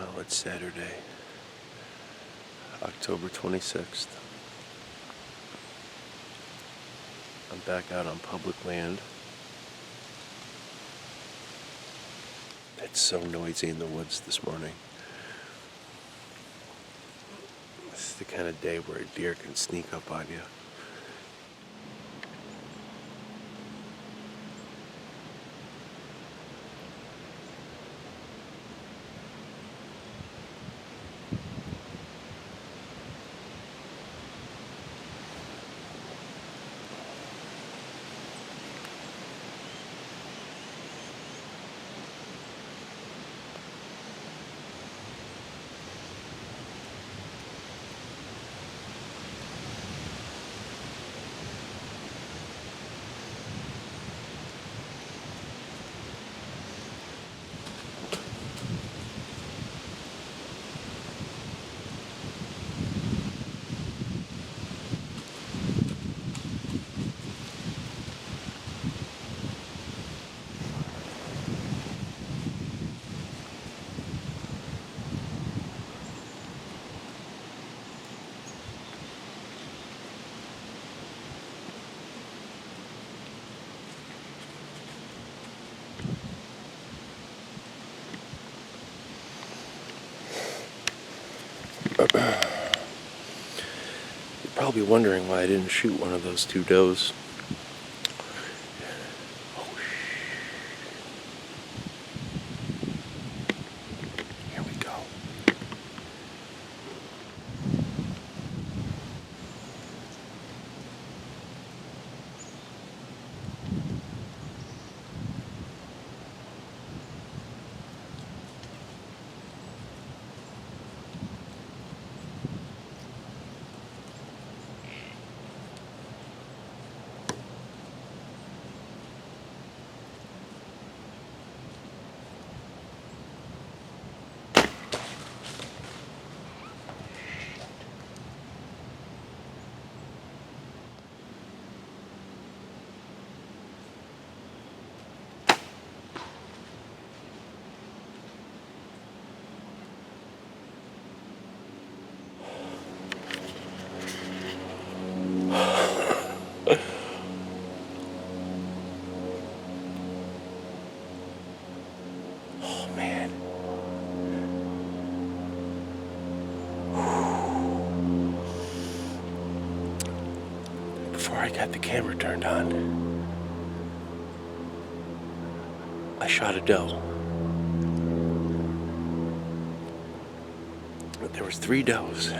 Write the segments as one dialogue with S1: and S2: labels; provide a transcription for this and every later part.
S1: Well, it's Saturday, October 26th. I'm back out on public land. It's so noisy in the woods this morning. This is the kind of day where a deer can sneak up on you. You're probably wondering why I didn't shoot one of those two does. Here we go. Oh man. Before I got the camera turned on, I shot a doe. There was 3 does.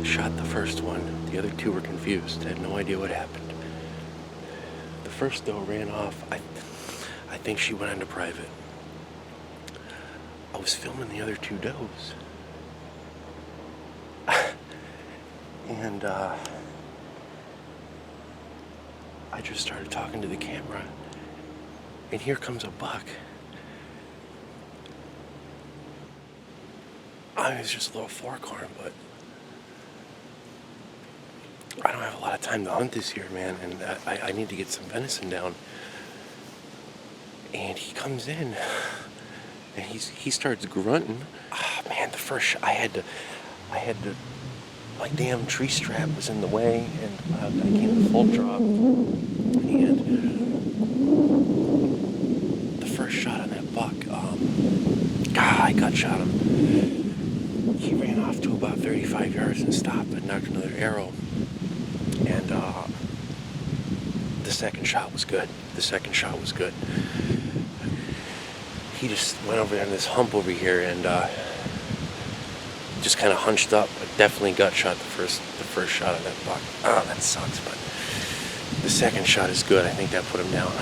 S1: Shot the first one. The other 2 were confused. I had no idea what happened. The first doe ran off. I think she went into private. I was filming the other 2 does. And I just started talking to the camera. And here comes a buck. I mean, it's just a little forkhorn, but I don't have a lot of time to hunt this year, man, and I need to get some venison down. And he comes in, and he starts grunting. Ah, man, the first shot, I had to, my damn tree strap was in the way, and I came to full drop. And the first shot on that buck, I gut shot him. He ran off to about 35 yards and stopped and knocked another arrow. And the second shot was good. He just went over on this hump over here and just kind of hunched up. But definitely gut shot the first shot of that buck. Oh, that sucks, but the second shot is good. I think that put him down.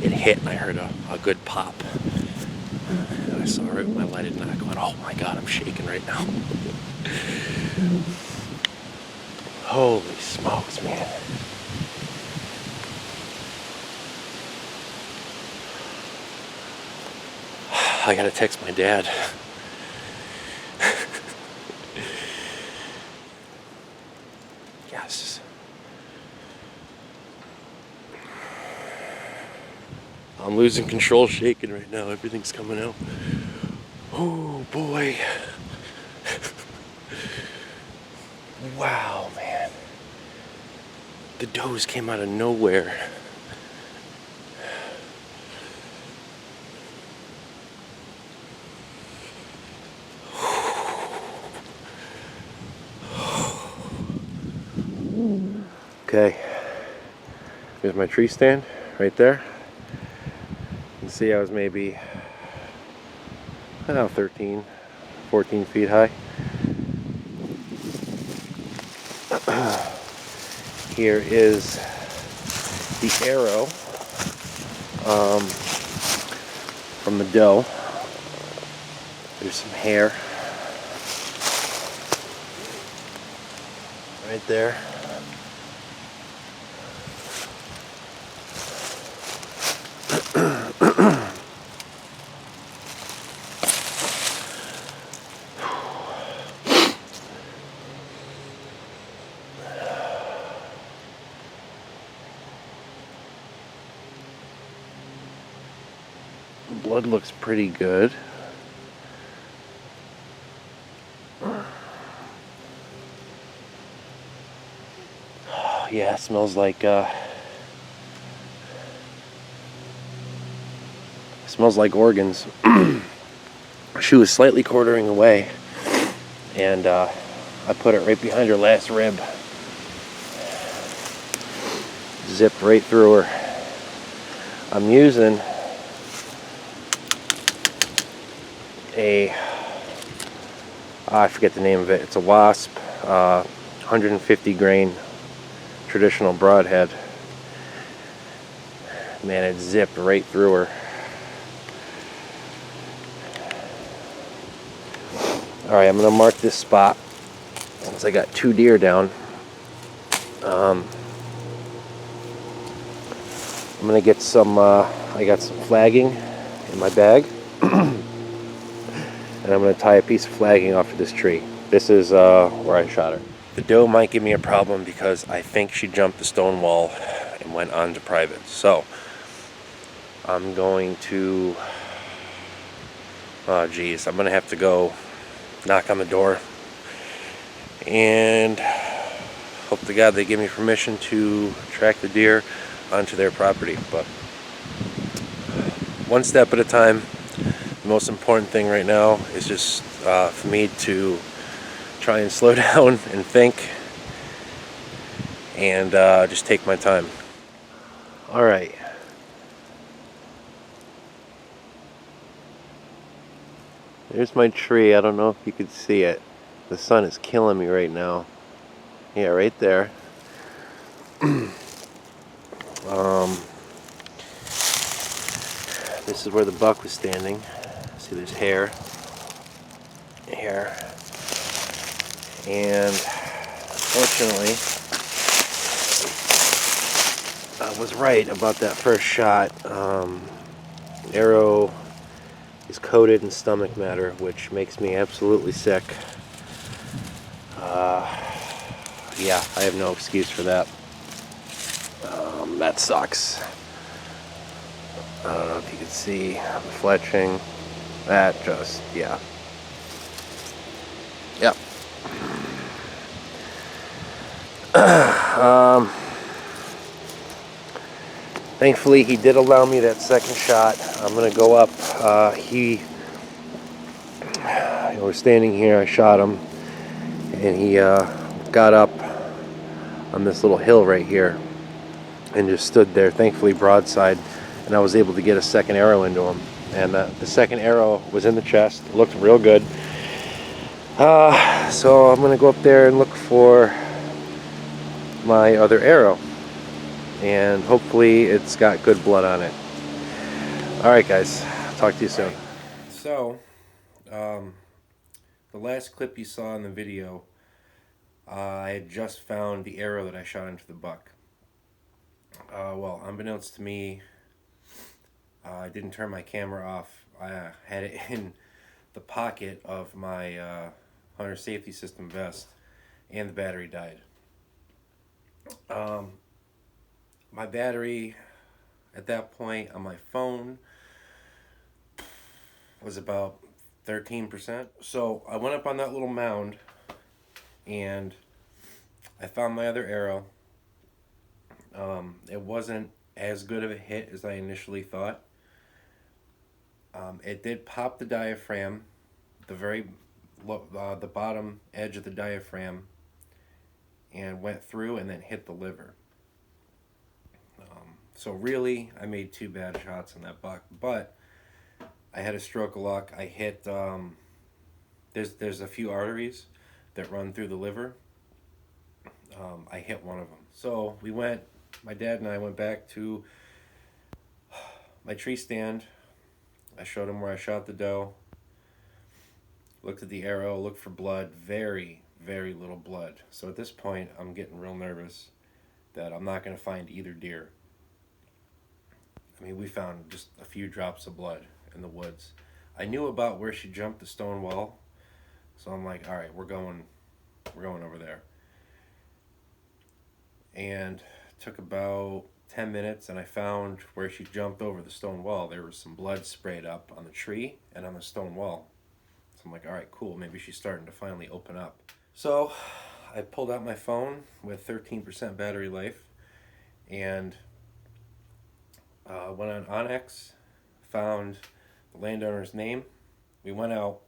S1: It hit and I heard a good pop. I saw it with my lighted knock. I went, oh my God, I'm shaking right now. Holy smokes, man. I gotta text my dad. Yes. I'm losing control, shaking right now. Everything's coming out. Oh boy. Wow, man. The does came out of nowhere. Okay, here's my tree stand right there. You can see I was maybe, I don't know, 13, 14 feet high. Here is the arrow from the doe. There's some hair right there. Blood looks pretty good. Yeah, it smells like organs. She was slightly quartering away, and I put it right behind her last rib. Zipped right through her. I'm using I forget the name of it. It's a Wasp 150 grain traditional broadhead. Man, it zipped right through her. Alright, I'm going to mark this spot since I got 2 deer down. I'm going to get some, I got some flagging in my bag. And I'm going to tie a piece of flagging off of this tree. This is where I shot her. The doe might give me a problem because I think she jumped the stone wall and went on to private. So I'm going to, oh geez, I'm going to have to go knock on the door and hope to God they give me permission to track the deer onto their property. But one step at a time. The most important thing right now is just for me to try and slow down and think and just take my time. Alright. There's my tree. I don't know if you could see it. The sun is killing me right now. Yeah, right there. This is where the buck was standing. See, there's hair here, and unfortunately I was right about that first shot. Arrow is coated in stomach matter, which makes me absolutely sick. Yeah, I have no excuse for that. That sucks. I don't know if you can see the fletching. That just, yeah. Yep. Thankfully, he did allow me that second shot. I'm gonna go up. He was standing here. I shot him, and he got up on this little hill right here and just stood there. Thankfully, broadside, and I was able to get a second arrow into him. And the second arrow was in the chest. It looked real good. So I'm going to go up there and look for my other arrow. And hopefully it's got good blood on it. Alright guys, talk to you soon. So, the last clip you saw in the video, I had just found the arrow that I shot into the buck. Well, unbeknownst to me, I didn't turn my camera off. I had it in the pocket of my hunter safety system vest, and the battery died. My battery, At that point on my phone was about 13%. So I went up on that little mound and I found my other arrow. It wasn't as good of a hit as I initially thought. It did pop the diaphragm, the bottom edge of the diaphragm, and went through and then hit the liver. So really, I made 2 bad shots on that buck, but I had a stroke of luck. I hit. There's a few arteries that run through the liver. I hit one of them. So my dad and I went back to my tree stand. I showed him where I shot the doe. Looked at the arrow, looked for blood. Very, very little blood. So at this point, I'm getting real nervous that I'm not going to find either deer. I mean, we found just a few drops of blood in the woods. I knew about where she jumped the stone wall, so I'm like, all right, we're going over there. And took about 10 minutes, and I found where she jumped over the stone wall. There was some blood sprayed up on the tree and on the stone wall. So I'm like, all right, cool. Maybe she's starting to finally open up. So I pulled out my phone with 13% battery life and went on Onyx, found the landowner's name. We went out,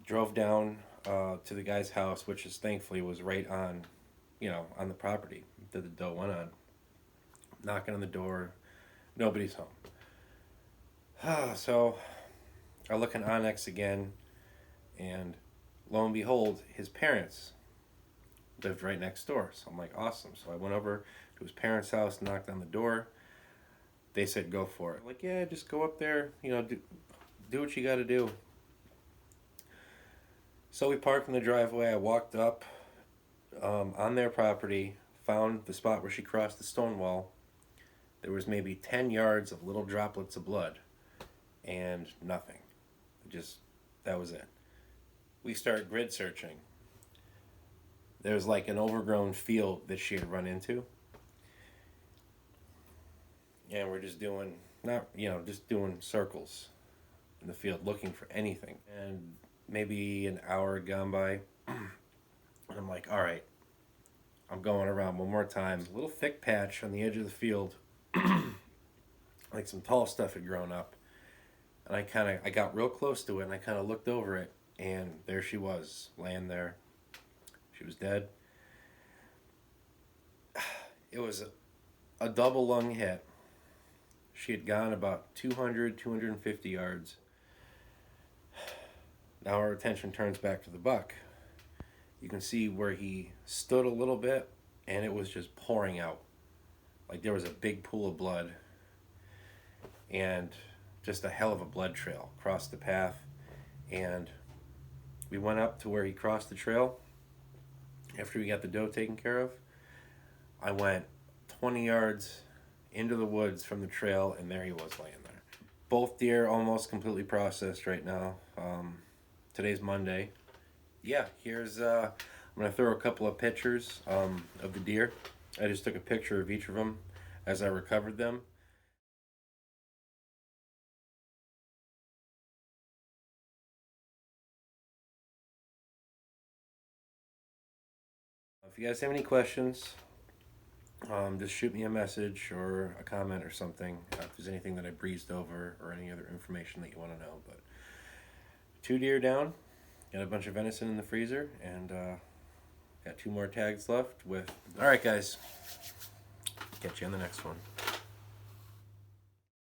S1: drove down to the guy's house, which is thankfully was right on, on the property that the doe went on. Knocking on the door, nobody's home. So I look in Onyx again, and lo and behold, his parents lived right next door. So I'm like, awesome. So I went over to his parents' house, knocked on the door. They said, go for it. I'm like, yeah, just go up there, do what you got to do. So we parked in the driveway. I walked up on their property, found the spot where she crossed the stone wall. There was maybe 10 yards of little droplets of blood and nothing. That was it. We started grid searching. There was like an overgrown field that she had run into. And we're just doing, just doing circles in the field looking for anything. And maybe an hour had gone by. And I'm like, all right, I'm going around one more time. A little thick patch on the edge of the field. Like some tall stuff had grown up. And I got real close to it and I kind of looked over it. And there she was, laying there. She was dead. It was a double lung hit. She had gone about 200, 250 yards. Now our attention turns back to the buck. You can see where he stood a little bit and it was just pouring out. Like there was a big pool of blood and just a hell of a blood trail across the path. And we went up to where he crossed the trail. After we got the doe taken care of, I went 20 yards into the woods from the trail, and there he was laying there. Both deer almost completely processed right now. Today's Monday. Yeah, here's, I'm going to throw a couple of pictures of the deer. I just took a picture of each of them as I recovered them. If you guys have any questions, just shoot me a message or a comment or something if there's anything that I breezed over or any other information that you want to know. But 2 deer down, got a bunch of venison in the freezer, and got 2 more tags left with... Alright guys, catch you on the next one.